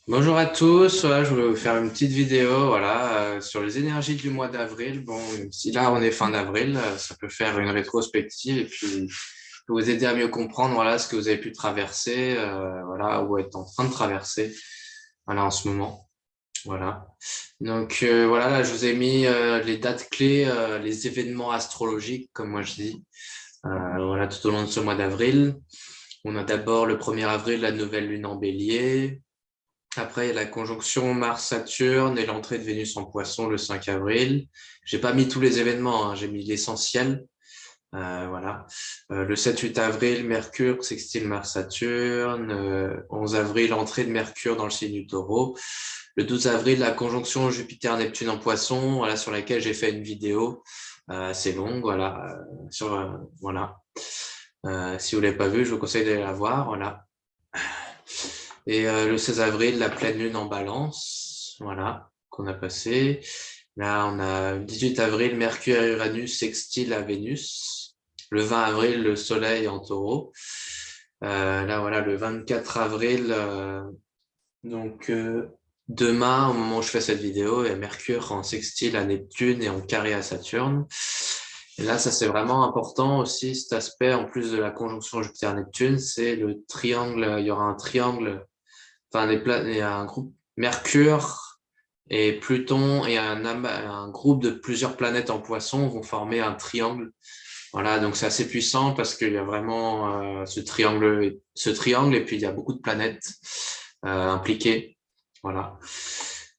Bonjour à tous, voilà, je voulais vous faire une petite vidéo sur les énergies du mois d'avril. Bon, même si là on est fin d'avril, ça peut faire une rétrospective et puis vous aider à mieux comprendre ce que vous avez pu traverser, ou être en train de traverser en ce moment. Voilà. Donc là je vous ai mis les dates clés, les événements astrologiques, comme moi je dis, tout au long de ce mois d'avril. On a d'abord le 1er avril, la nouvelle lune en bélier. Après, il y a la conjonction Mars-Saturne et l'entrée de Vénus en Poisson le 5 avril. J'ai pas mis tous les événements, hein, j'ai mis l'essentiel. Le 7-8 avril, Mercure sextile Mars-Saturne. 11 avril, entrée de Mercure dans le signe du Taureau. Le 12 avril, la conjonction Jupiter-Neptune en Poisson, sur laquelle j'ai fait une vidéo assez longue. Si vous l'avez pas vue, je vous conseille d'aller la voir. Voilà. Et le 16 avril, la pleine lune en Balance, qu'on a passé. Là, on a le 18 avril, Mercure et Uranus sextile à Vénus. Le 20 avril, le Soleil en Taureau. Le 24 avril, demain, au moment où je fais cette vidéo, il y a Mercure en sextile à Neptune et en carré à Saturne. Et là, ça c'est vraiment important aussi, cet aspect, en plus de la conjonction Jupiter-Neptune, c'est le triangle. Il y aura un triangle, il y a un groupe Mercure et Pluton et un groupe de plusieurs planètes en Poisson vont former un triangle. Voilà, donc c'est assez puissant parce qu'il y a vraiment ce triangle et puis il y a beaucoup de planètes impliquées. Voilà.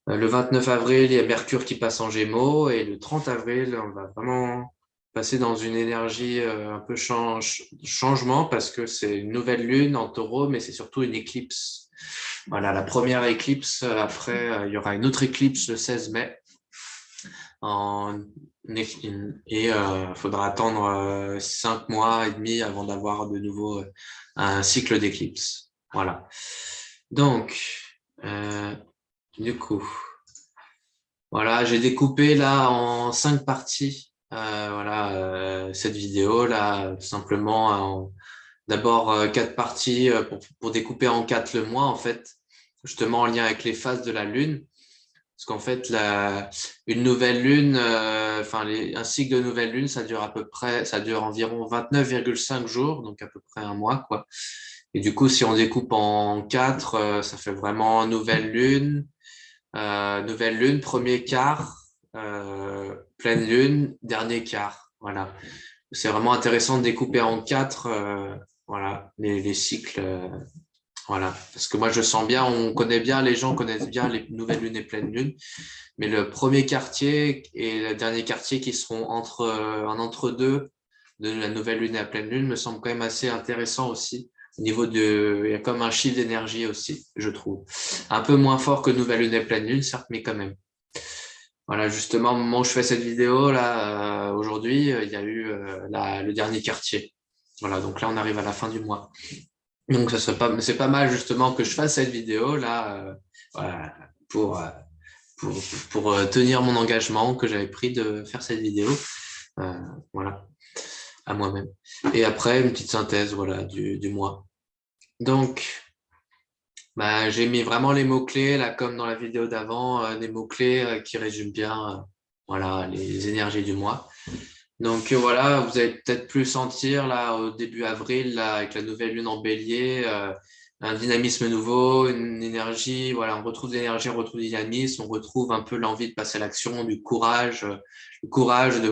Le 29 avril, il y a Mercure qui passe en Gémeaux et le 30 avril, on va vraiment passer dans une énergie un peu changement parce que c'est une nouvelle lune en Taureau, mais c'est surtout une éclipse. Voilà, la première éclipse. Après, il y aura une autre éclipse le 16 mai. Et faudra attendre 5 mois et demi avant d'avoir de nouveau un cycle d'éclipse. Voilà. Donc, du coup, j'ai découpé là en 5 parties. Cette vidéo là, tout simplement. D'abord 4 parties pour découper en 4 le mois en fait, justement en lien avec les phases de la lune. Parce qu'en fait, une nouvelle lune, un cycle de nouvelle lune, ça dure environ 29,5 jours, donc à peu près un mois, quoi. Et du coup, si on découpe en 4, ça fait vraiment nouvelle lune, premier quart, pleine lune, dernier quart. Voilà. C'est vraiment intéressant de découper en 4, les cycles. Parce que moi je sens bien, les gens connaissent bien les nouvelles lunes et pleines lunes, mais le premier quartier et le dernier quartier qui seront un entre-deux de la nouvelle lune et la pleine lune me semble quand même assez intéressant aussi. Il y a comme un chiffre d'énergie aussi, je trouve. Un peu moins fort que nouvelle lune et pleine lune, certes, mais quand même. Voilà, justement, au moment où je fais cette vidéo, là, aujourd'hui, il y a eu le dernier quartier. Voilà, donc là, on arrive à la fin du mois. Donc, c'est pas mal justement que je fasse cette vidéo là, voilà, pour, euh, pour, pour tenir mon engagement que j'avais pris de faire cette vidéo, euh, voilà, à moi-même. Et après, une petite synthèse, du mois. Donc, j'ai mis vraiment les mots-clés, là, comme dans la vidéo d'avant, des mots-clés qui résument bien, les énergies du mois. Donc vous allez peut-être plus sentir là au début avril, là, avec la nouvelle lune en bélier, un dynamisme nouveau, une énergie, on retrouve de l'énergie, on retrouve du dynamisme, on retrouve un peu l'envie de passer à l'action, du courage, le courage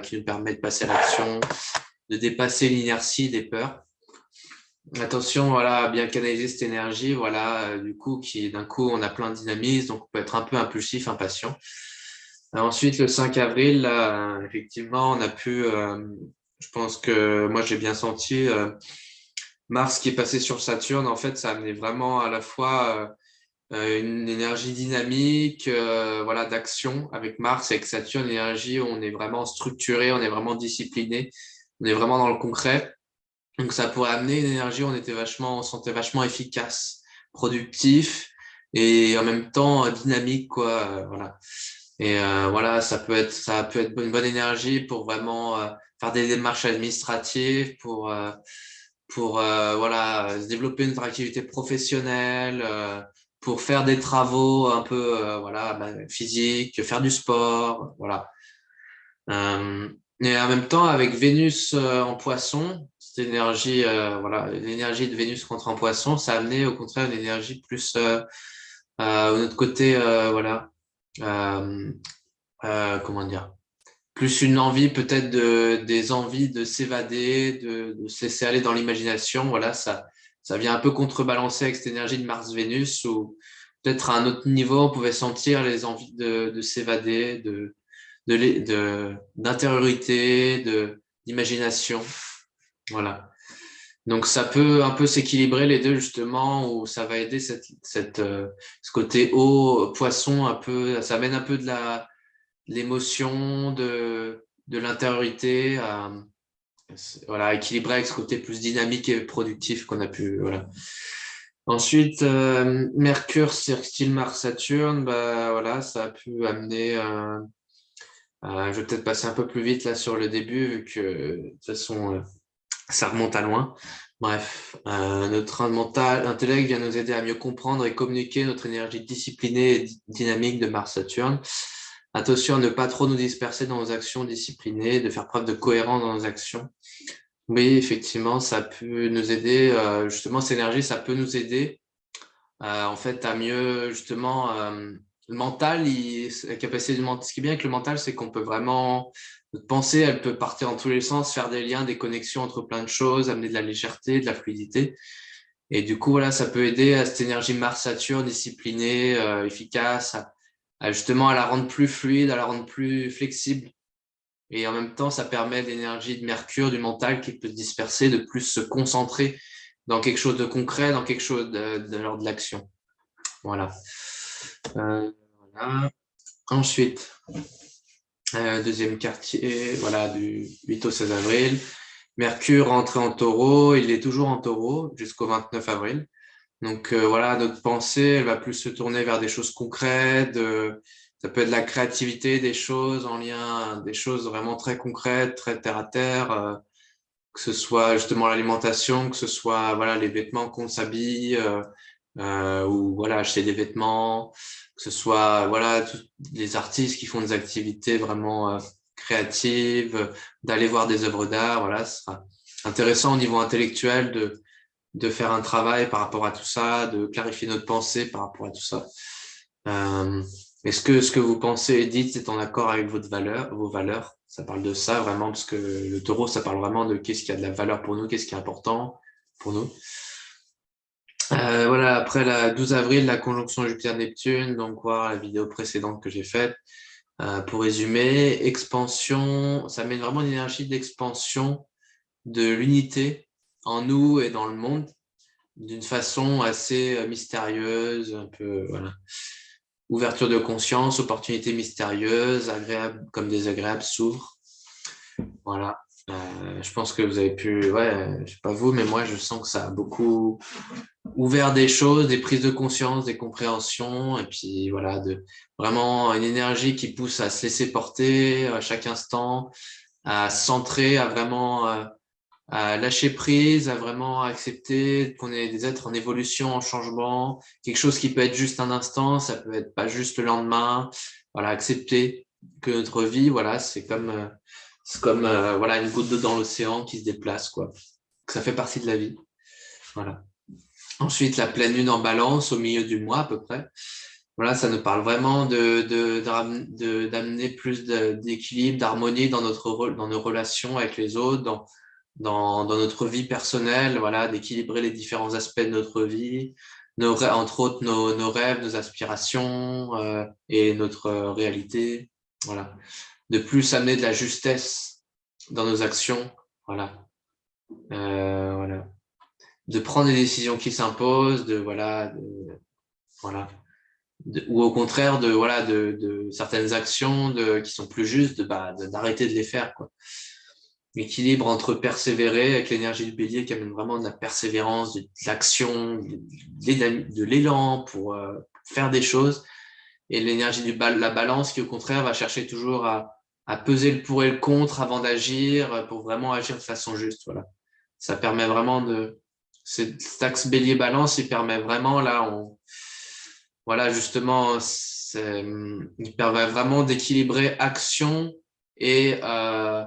qui nous permet de passer à l'action, de dépasser l'inertie des peurs. Attention, à bien canaliser cette énergie, du coup, d'un coup, on a plein de dynamisme, donc on peut être un peu impulsif, impatient. Ensuite, le 5 avril, là, effectivement, on a pu, je pense que moi j'ai bien senti Mars qui est passé sur Saturne. En fait, ça a amené vraiment à la fois une énergie dynamique, d'action avec Mars et avec Saturne, une énergie où on est vraiment structuré, on est vraiment discipliné, on est vraiment dans le concret. Donc ça pourrait amener une énergie où on se sentait vachement efficace, productif et en même temps dynamique, quoi. Voilà. Et ça peut être une bonne énergie pour vraiment faire des démarches administratives, voilà, se développer notre activité professionnelle, pour faire des travaux un peu voilà, physiques, faire du sport, voilà. Euh, et en même temps, avec Vénus en Poisson, cette énergie, voilà, l'énergie de Vénus rentre en Poisson, ça a amené au contraire une énergie plus de notre côté, voilà, euh, comment dire, plus une envie peut-être des envies de s'évader, de se laisser aller dans l'imagination. Voilà, ça vient un peu contrebalancer avec cette énergie de Mars-Vénus où peut-être à un autre niveau, on pouvait sentir les envies de s'évader, d'intériorité, d'imagination. Voilà. Donc ça peut un peu s'équilibrer les deux justement, où ça va aider ce côté eau, poisson un peu, ça amène un peu l'émotion, de l'intériorité, voilà, équilibré avec ce côté plus dynamique et productif qu'on a pu, voilà. Ensuite, Mercure sextile Mars-Saturne, bah voilà, ça a pu amener. Je vais peut-être passer un peu plus vite là sur le début, vu que de toute façon, ça remonte à loin. Bref, notre mental, intellect vient nous aider à mieux comprendre et communiquer notre énergie disciplinée et dynamique de Mars-Saturne. Attention à ne pas trop nous disperser dans nos actions disciplinées, de faire preuve de cohérence dans nos actions. Oui, effectivement, ça peut nous aider, justement, cette énergie, ça peut nous aider, en fait, à mieux, justement, le mental, la capacité du mental, ce qui est bien avec le mental, c'est qu'on peut vraiment, notre pensée, elle peut partir dans tous les sens, faire des liens, des connexions entre plein de choses, amener de la légèreté, de la fluidité. Et du coup, voilà, ça peut aider à cette énergie Mars-Saturne disciplinée, efficace, justement à la rendre plus fluide, à la rendre plus flexible. Et en même temps, ça permet l'énergie de Mercure, du mental qui peut se disperser, de plus se concentrer dans quelque chose de concret, dans quelque chose de l'ordre de l'action. Voilà. Voilà. Ensuite, deuxième quartier, voilà, du 8 au 16 avril. Mercure rentré en taureau, il est toujours en taureau jusqu'au 29 avril. Donc voilà, notre pensée, elle va plus se tourner vers des choses concrètes, ça peut être de la créativité, des choses en lien, des choses vraiment très concrètes, très terre à terre, que ce soit justement l'alimentation, que ce soit voilà les vêtements qu'on s'habille, ou voilà acheter des vêtements, que ce soit voilà tous les artistes qui font des activités vraiment créatives, d'aller voir des œuvres d'art, voilà, ce sera intéressant au niveau intellectuel de faire un travail par rapport à tout ça, de clarifier notre pensée par rapport à tout ça. Euh, Est-ce que ce que vous pensez et dites est en accord avec vos valeurs? Ça parle de ça vraiment, parce que le taureau, ça parle vraiment de qu'est-ce qui a de la valeur pour nous, qu'est-ce qui est important pour nous. Voilà, après la 12 avril, la conjonction Jupiter-Neptune, donc voir la vidéo précédente que j'ai faite. Pour résumer, expansion, ça met vraiment une énergie d'expansion de l'unité en nous et dans le monde d'une façon assez mystérieuse, un peu, voilà. Ouverture de conscience, opportunités mystérieuses, agréables comme désagréables s'ouvrent. Voilà. Je pense que vous avez pu, ouais, je sais pas vous, mais moi je sens que ça a beaucoup ouvert des choses, des prises de conscience, des compréhensions, et puis voilà, vraiment une énergie qui pousse à se laisser porter à chaque instant, à se centrer, à vraiment à lâcher prise, à vraiment accepter qu'on est des êtres en évolution, en changement, quelque chose qui peut être juste un instant, ça peut être pas juste le lendemain. Voilà, accepter que notre vie, voilà, c'est comme voilà une goutte d'eau dans l'océan qui se déplace, quoi. Que ça fait partie de la vie. Voilà. Ensuite, la pleine lune en Balance au milieu du mois à peu près. Voilà, ça nous parle vraiment d'amener plus d'équilibre, d'harmonie dans nos relations avec les autres, dans notre vie personnelle, voilà, d'équilibrer les différents aspects de notre vie, entre autres nos rêves, nos aspirations et notre réalité. Voilà. De plus amener de la justesse dans nos actions. Voilà. Voilà. De prendre des décisions qui s'imposent, voilà. Ou au contraire voilà de certaines actions qui sont plus justes d'arrêter de les faire, quoi. L'équilibre entre persévérer avec l'énergie du bélier qui amène vraiment de la persévérance, de l'action, de l'élan pour faire des choses, et l'énergie la balance qui au contraire va chercher toujours à peser le pour et le contre avant d'agir, pour vraiment agir de façon juste. Voilà. Ça permet vraiment cet axe bélier-balance, il permet vraiment, là, voilà, justement, il permet vraiment d'équilibrer action et, euh,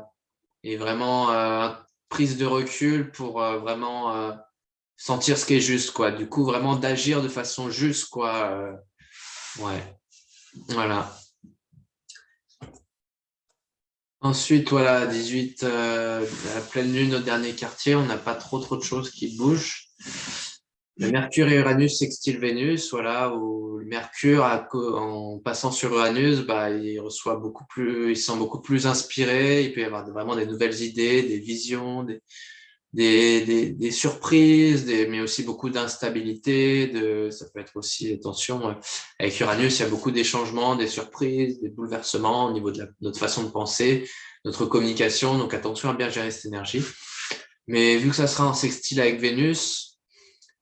et vraiment prise de recul pour vraiment sentir ce qui est juste, quoi. Du coup, vraiment d'agir de façon juste, quoi. Ouais, voilà. Ensuite, voilà, 18, la pleine lune au dernier quartier, on n'a pas trop de choses qui bougent. Le Mercure et Uranus sextile Vénus, voilà, où le Mercure, en passant sur Uranus, bah, il se sent beaucoup plus inspiré, il peut y avoir vraiment des nouvelles idées, des visions, des surprises, mais aussi beaucoup d'instabilité, ça peut être aussi, attention, avec Uranus, il y a beaucoup des changements, des surprises, des bouleversements au niveau de notre façon de penser, notre communication, donc attention à bien gérer cette énergie. Mais vu que ça sera en sextile avec Vénus,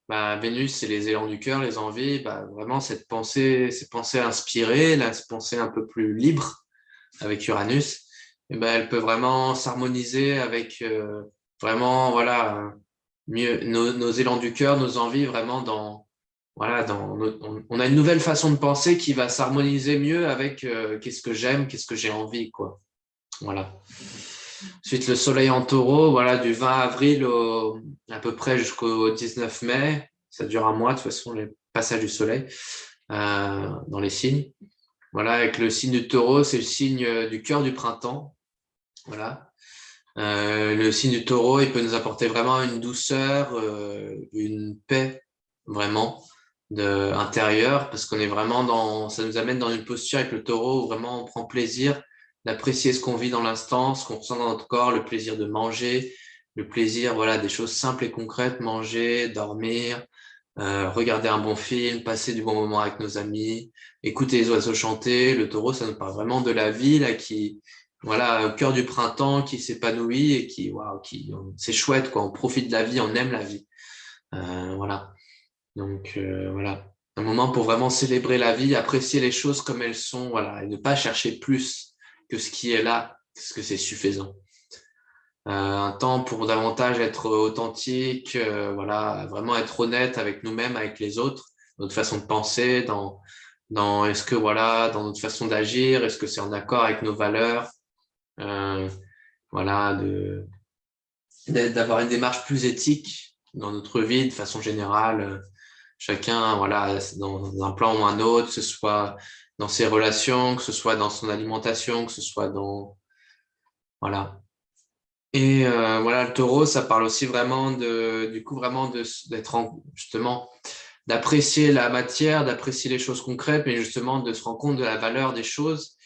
bah, Vénus, c'est les élans du cœur, les envies, bah, vraiment ces pensées inspirées, là, ces pensées un peu plus libres avec Uranus, et ben, elle peut vraiment s'harmoniser avec vraiment, voilà, mieux nos élans du cœur, nos envies, vraiment voilà, on a une nouvelle façon de penser qui va s'harmoniser mieux avec qu'est-ce que j'aime, qu'est-ce que j'ai envie, quoi. Voilà. Ensuite, le soleil en taureau, voilà, du 20 avril à peu près jusqu'au 19 mai. Ça dure un mois, de toute façon, les passages du soleil dans les signes. Voilà, avec le signe du taureau, c'est le signe du cœur du printemps. Voilà. Le signe du taureau, il peut nous apporter vraiment une douceur, une paix, vraiment, intérieure, parce qu'on est vraiment ça nous amène dans une posture avec le taureau où vraiment on prend plaisir d'apprécier ce qu'on vit dans l'instant, ce qu'on ressent dans notre corps, le plaisir de manger, le plaisir, voilà, des choses simples et concrètes, manger, dormir, regarder un bon film, passer du bon moment avec nos amis, écouter les oiseaux chanter. Le taureau, ça nous parle vraiment de la vie, là, voilà, au cœur du printemps, qui s'épanouit et waouh, c'est chouette, quoi. On profite de la vie, on aime la vie. Voilà. Donc, voilà. Un moment pour vraiment célébrer la vie, apprécier les choses comme elles sont, voilà, et ne pas chercher plus que ce qui est là, parce que c'est suffisant. Un temps pour davantage être authentique, voilà, vraiment être honnête avec nous-mêmes, avec les autres, notre façon de penser, est-ce que voilà, dans notre façon d'agir, est-ce que c'est en accord avec nos valeurs, voilà, d'avoir une démarche plus éthique dans notre vie de façon générale, chacun, voilà, dans un plan ou un autre, que ce soit dans ses relations, que ce soit dans son alimentation, que ce soit voilà. Et voilà, le taureau, ça parle aussi vraiment du coup, vraiment justement, d'apprécier la matière, d'apprécier les choses concrètes, mais justement de se rendre compte de la valeur des choses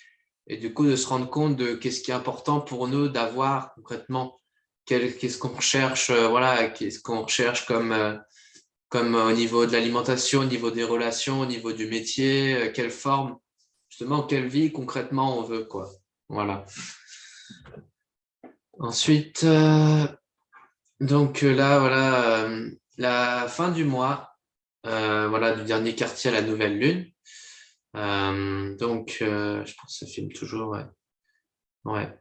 et du coup de se rendre compte de qu'est-ce qui est important pour nous d'avoir concrètement, qu'est-ce qu'on recherche, voilà, qu'est-ce qu'on recherche comme au niveau de l'alimentation, au niveau des relations, au niveau du métier, quelle forme, justement, quelle vie concrètement on veut, quoi. Voilà. Ensuite, donc là, voilà, la fin du mois, voilà, du dernier quartier à la nouvelle lune. Donc, je pense que ça filme toujours, ouais. Ouais.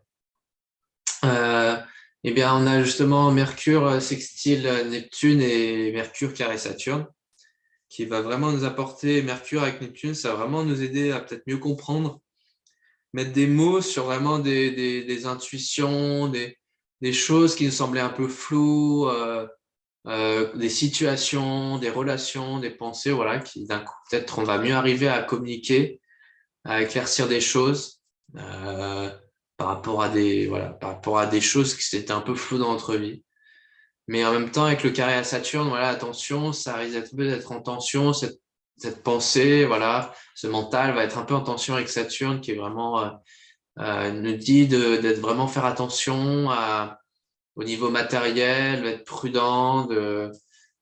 Eh bien, on a justement Mercure sextile Neptune et Mercure carré Saturne, qui va vraiment nous apporter, Mercure avec Neptune, ça va vraiment nous aider à peut-être mieux comprendre, mettre des mots sur vraiment des intuitions, des choses qui nous semblaient un peu floues, des situations, des relations, des pensées, voilà, qui d'un coup, peut-être on va mieux arriver à communiquer, à éclaircir des choses euh, par rapport à des choses qui étaient un peu floues dans notre vie. Mais en même temps, avec le carré à Saturne, voilà, attention, ça risque d'être en tension, cette pensée, voilà, ce mental va être un peu en tension avec Saturne, qui est vraiment nous dit d'être vraiment faire attention au niveau matériel, d'être prudent,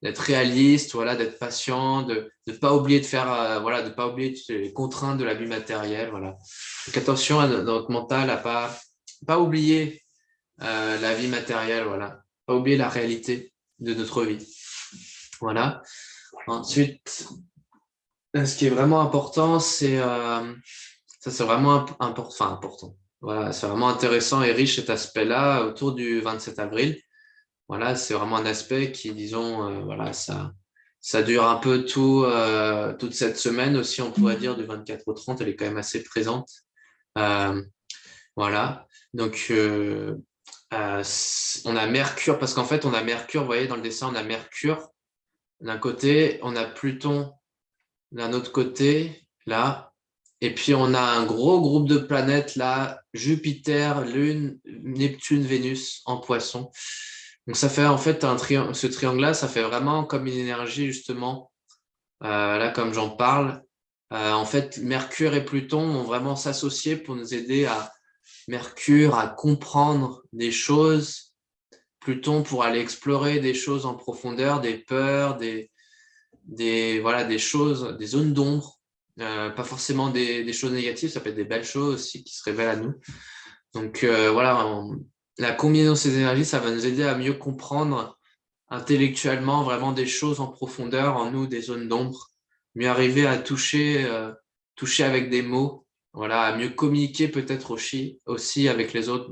d'être réaliste, voilà, d'être patient, de ne pas oublier de faire, voilà, de pas oublier les contraintes de la vie matérielle, voilà. Donc attention à notre mental à pas oublier la vie matérielle, voilà, pas oublier la réalité de notre vie, voilà. Ensuite, ce qui est vraiment important, ça c'est vraiment important. Voilà, c'est vraiment intéressant et riche cet aspect-là autour du 27 avril. Voilà, c'est vraiment un aspect qui, disons, voilà, ça dure un peu toute cette semaine aussi, on pourrait dire, du 24 au 30, elle est quand même assez présente. Euh, voilà. Donc, on a Mercure, parce qu'en fait, on a Mercure, vous voyez, dans le dessin, on a Mercure d'un côté, on a Pluton d'un autre côté, là, et puis on a un gros groupe de planètes, là, Jupiter, Lune, Neptune, Vénus en Poisson. Donc ça fait en fait ce triangle-là, ça fait vraiment comme une énergie, justement, là, comme j'en parle. En fait, Mercure et Pluton vont vraiment s'associer pour nous aider à Mercure à comprendre des choses, Pluton pour aller explorer des choses en profondeur, des peurs, voilà, des choses, des zones d'ombre, pas forcément des choses négatives, ça peut être des belles choses aussi qui se révèlent à nous. Donc voilà, la combinaison de ces énergies, ça va nous aider à mieux comprendre intellectuellement vraiment des choses en profondeur, en nous, des zones d'ombre, mieux arriver à toucher avec des mots, voilà, à mieux communiquer peut-être aussi avec les autres.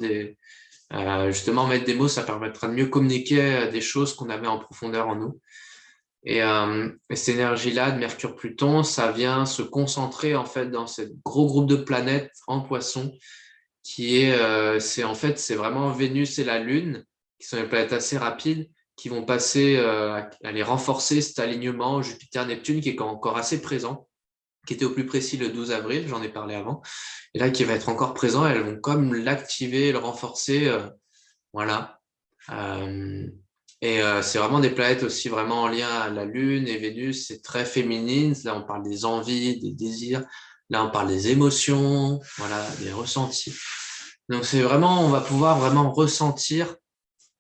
Justement, mettre des mots, ça permettra de mieux communiquer des choses qu'on avait en profondeur en nous. Et cette énergie-là de Mercure-Pluton, ça vient se concentrer en fait dans ce gros groupe de planètes en Poisson, c'est vraiment Vénus et la Lune, qui sont des planètes assez rapides, qui vont passer à aller renforcer cet alignement Jupiter-Neptune qui est encore assez présent, qui était au plus précis le 12 avril, j'en ai parlé avant, et là qui va être encore présent, elles vont comme l'activer, le renforcer, voilà. Euh, c'est vraiment des planètes aussi vraiment en lien à la Lune et Vénus, c'est très féminine. Là, on parle des envies, des désirs. Là, on parle des émotions, voilà, des ressentis. Donc, c'est vraiment, on va pouvoir vraiment ressentir.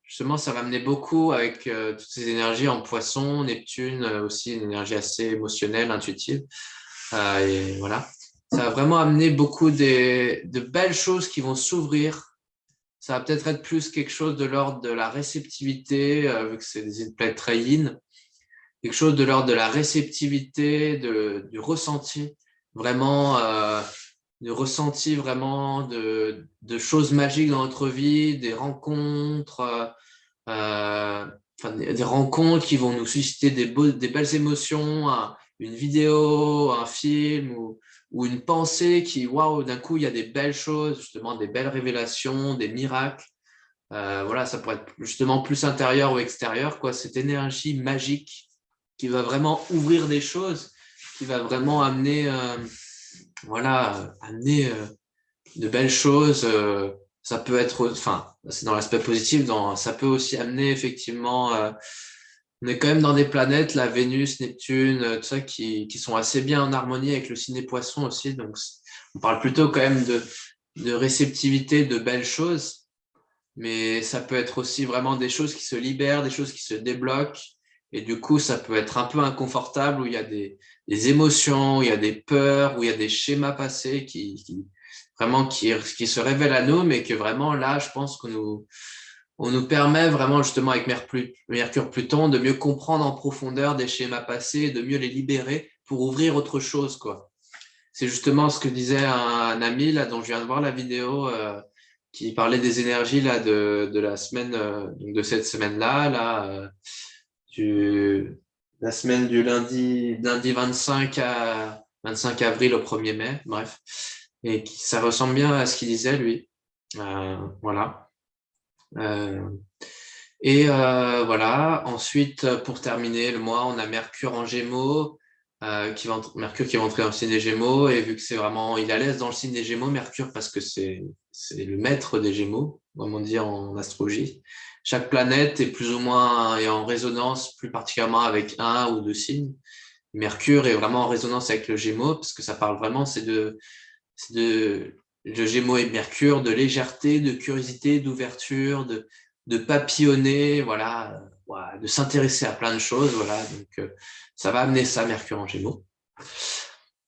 Justement, ça va amener beaucoup avec toutes ces énergies en Poisson, Neptune, aussi une énergie assez émotionnelle, intuitive. Et voilà. Ça va vraiment amener beaucoup de belles choses qui vont s'ouvrir. Ça va peut-être être plus quelque chose de l'ordre de la réceptivité, vu que c'est des planètes très yin, quelque chose de l'ordre de la réceptivité, du ressenti, vraiment, du ressenti vraiment de choses magiques dans notre vie, des rencontres, enfin, des rencontres qui vont nous susciter des belles émotions, une vidéo, un film ou une pensée qui, waouh, d'un coup, il y a des belles choses, justement, des belles révélations, des miracles. Voilà, ça pourrait être justement plus intérieur ou extérieur, quoi. Cette énergie magique qui va vraiment ouvrir des choses, qui va vraiment amener, voilà, amener de belles choses. Ça peut être, enfin, c'est dans l'aspect positif, ça peut aussi amener effectivement. On est quand même dans des planètes, la Vénus, Neptune, tout ça, qui sont assez bien en harmonie avec le signe des Poissons aussi. Donc, on parle plutôt quand même de réceptivité, de belles choses. Mais ça peut être aussi vraiment des choses qui se libèrent, des choses qui se débloquent. Et du coup, ça peut être un peu inconfortable où il y a des émotions, où il y a des peurs, où il y a des schémas passés vraiment qui se révèlent à nous, mais que vraiment là, je pense on nous permet vraiment justement avec Mercure-Pluton de mieux comprendre en profondeur des schémas passés, de mieux les libérer pour ouvrir autre chose, quoi. C'est justement ce que disait un ami là dont je viens de voir la vidéo qui parlait des énergies là de la semaine donc de cette semaine-là du la semaine du lundi 25 avril au 1er mai, bref. Et ça ressemble bien à ce qu'il disait lui. Voilà. Euh, voilà. Ensuite, pour terminer le mois, on a Mercure en Gémeaux, Mercure qui va entrer dans le signe des Gémeaux. Et vu que c'est vraiment, il est à l'aise dans le signe des Gémeaux, Mercure, parce que c'est le maître des Gémeaux, comme on dit en astrologie. Chaque planète est plus ou moins est en résonance, plus particulièrement avec un ou deux signes. Mercure est vraiment en résonance avec le Gémeaux, parce que ça parle vraiment, le Gémeaux et Mercure, de légèreté, de curiosité, d'ouverture, de papillonner, voilà, voilà, de s'intéresser à plein de choses, voilà. Donc, ça va amener ça, Mercure en Gémeaux.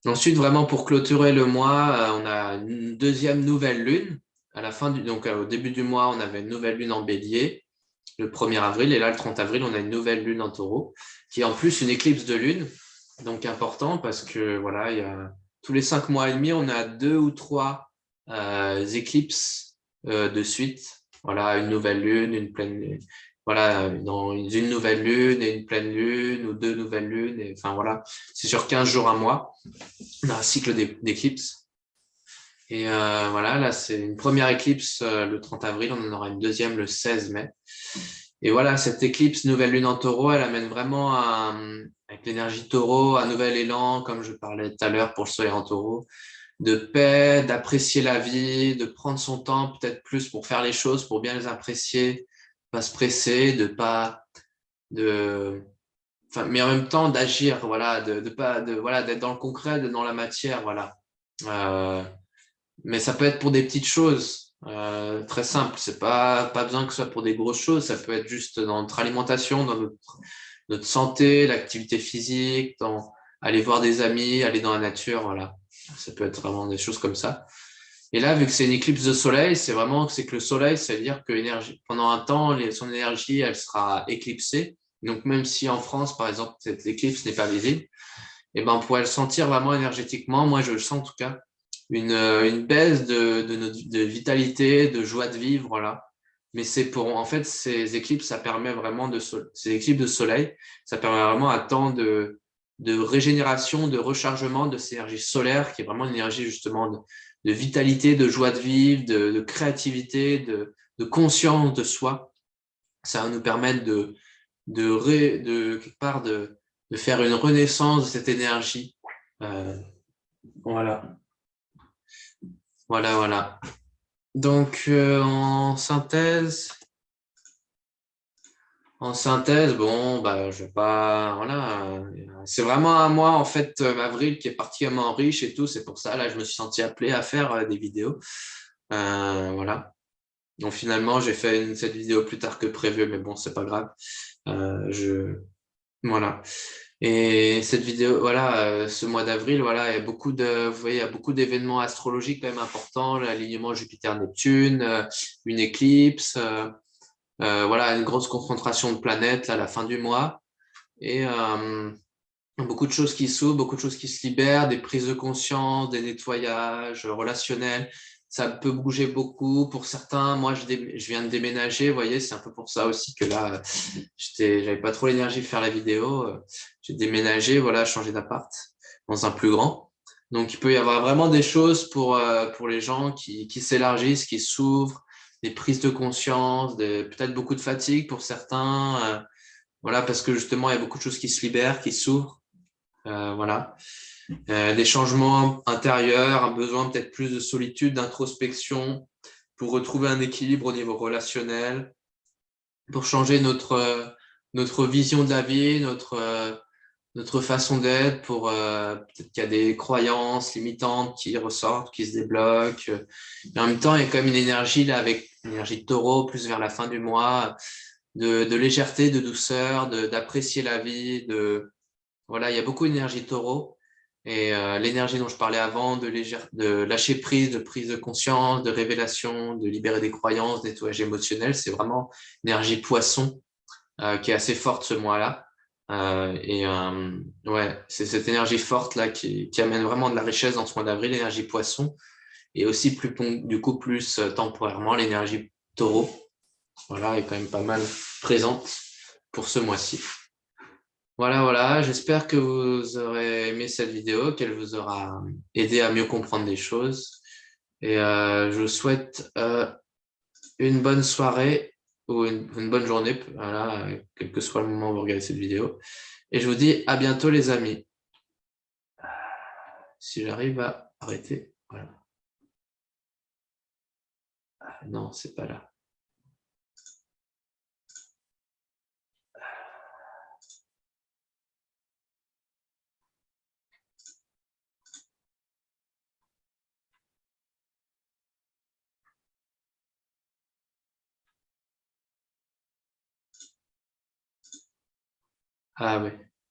Ensuite, vraiment pour clôturer le mois, on a une deuxième nouvelle lune. Donc au début du mois, on avait une nouvelle lune en Bélier, le 1er avril, et là, le 30 avril, on a une nouvelle lune en Taureau, qui est en plus une éclipse de lune, donc important parce que voilà, il y a tous les 5 mois et demi, on a 2 ou 3 éclipses de suite. Voilà, une nouvelle lune, une pleine lune. voilà, dans une nouvelle lune et une pleine lune ou deux nouvelles lunes. Et, enfin voilà, c'est sur 15 jours, un mois. On a un cycle d'éclipses. Et voilà, là, c'est une première éclipse le 30 avril, on en aura une deuxième le 16 mai. Et voilà, cette éclipse nouvelle lune en taureau, elle amène vraiment avec l'énergie taureau, un nouvel élan, comme je parlais tout à l'heure pour le soleil en taureau, de paix, d'apprécier la vie, de prendre son temps peut-être plus pour faire les choses, pour bien les apprécier, pas se presser, de pas, de, enfin, mais en même temps d'agir, voilà, de pas, de, voilà, d'être dans le concret, d'être dans la matière, voilà. Euh, mais ça peut être pour des petites choses très simples. C'est pas besoin que ce soit pour des grosses choses. Ça peut être juste dans notre alimentation, dans notre santé, l'activité physique, dans aller voir des amis, aller dans la nature. Voilà. Ça peut être vraiment des choses comme ça. Et là, vu que c'est une éclipse de soleil, c'est vraiment c'est que le soleil, ça veut dire que pendant un temps, son énergie, elle sera éclipsée. Donc, même si en France, par exemple, cette éclipse n'est pas visible, et ben, on pourrait le sentir vraiment énergétiquement. Moi, je le sens en tout cas une baisse de vitalité, de joie de vivre, voilà. Mais c'est pour, en fait, ces éclipses, ça permet vraiment ces éclipses de soleil, ça permet vraiment un temps de régénération, de rechargement de cette énergie solaire, qui est vraiment une énergie justement de vitalité, de joie de vivre, de créativité, de conscience de soi. Ça va nous permettre quelque part de faire une renaissance de cette énergie. Euh, voilà, voilà. Donc, en synthèse, bon, bah, je vais pas, voilà, c'est vraiment un mois, en fait, avril qui est particulièrement riche et tout, c'est pour ça, là, je me suis senti appelé à faire des vidéos. Voilà. Donc, finalement, j'ai fait cette vidéo plus tard que prévu, mais bon, c'est pas grave. Voilà. Et cette vidéo, voilà, ce mois d'avril, voilà, vous voyez, il y a beaucoup d'événements astrologiques quand même importants, l'alignement Jupiter-Neptune, une éclipse, voilà, une grosse concentration de planètes là, à la fin du mois, et beaucoup de choses qui s'ouvrent, beaucoup de choses qui se libèrent, des prises de conscience, des nettoyages relationnels. Ça peut bouger beaucoup pour certains. Moi, je viens de déménager, vous voyez, c'est un peu pour ça aussi que là, j'avais pas trop l'énergie de faire la vidéo. J'ai déménagé, voilà, changé d'appart dans un plus grand. Donc, il peut y avoir vraiment des choses pour les gens qui s'élargissent, qui s'ouvrent, des prises de conscience, peut-être beaucoup de fatigue pour certains. Voilà, parce que justement, il y a beaucoup de choses qui se libèrent, qui s'ouvrent. Voilà. Des changements intérieurs, un besoin peut-être plus de solitude, d'introspection, pour retrouver un équilibre au niveau relationnel, pour changer notre vision de la vie, notre façon d'être, pour peut-être qu'il y a des croyances limitantes qui ressortent, qui se débloquent. Et en même temps, il y a quand même une énergie là, avec une énergie de taureau, plus vers la fin du mois, de légèreté, de douceur, d'apprécier la vie, voilà, il y a beaucoup d'énergie taureau. Et l'énergie dont je parlais avant, de lâcher prise, de prise de conscience, de révélation, de libérer des croyances, des nettoyage émotionnel, c'est vraiment énergie poisson qui est assez forte ce mois-là. Ouais, c'est cette énergie forte là qui amène vraiment de la richesse dans ce mois d'avril, l'énergie poisson, et aussi du coup plus temporairement l'énergie taureau. Voilà, est quand même pas mal présente pour ce mois-ci. Voilà, j'espère que vous aurez aimé cette vidéo, qu'elle vous aura aidé à mieux comprendre des choses. Et je vous souhaite une bonne soirée ou une bonne journée, voilà, quel que soit le moment où vous regardez cette vidéo. Et je vous dis à bientôt les amis. Si j'arrive à arrêter, voilà. Ah, non, c'est pas là. Ah oui.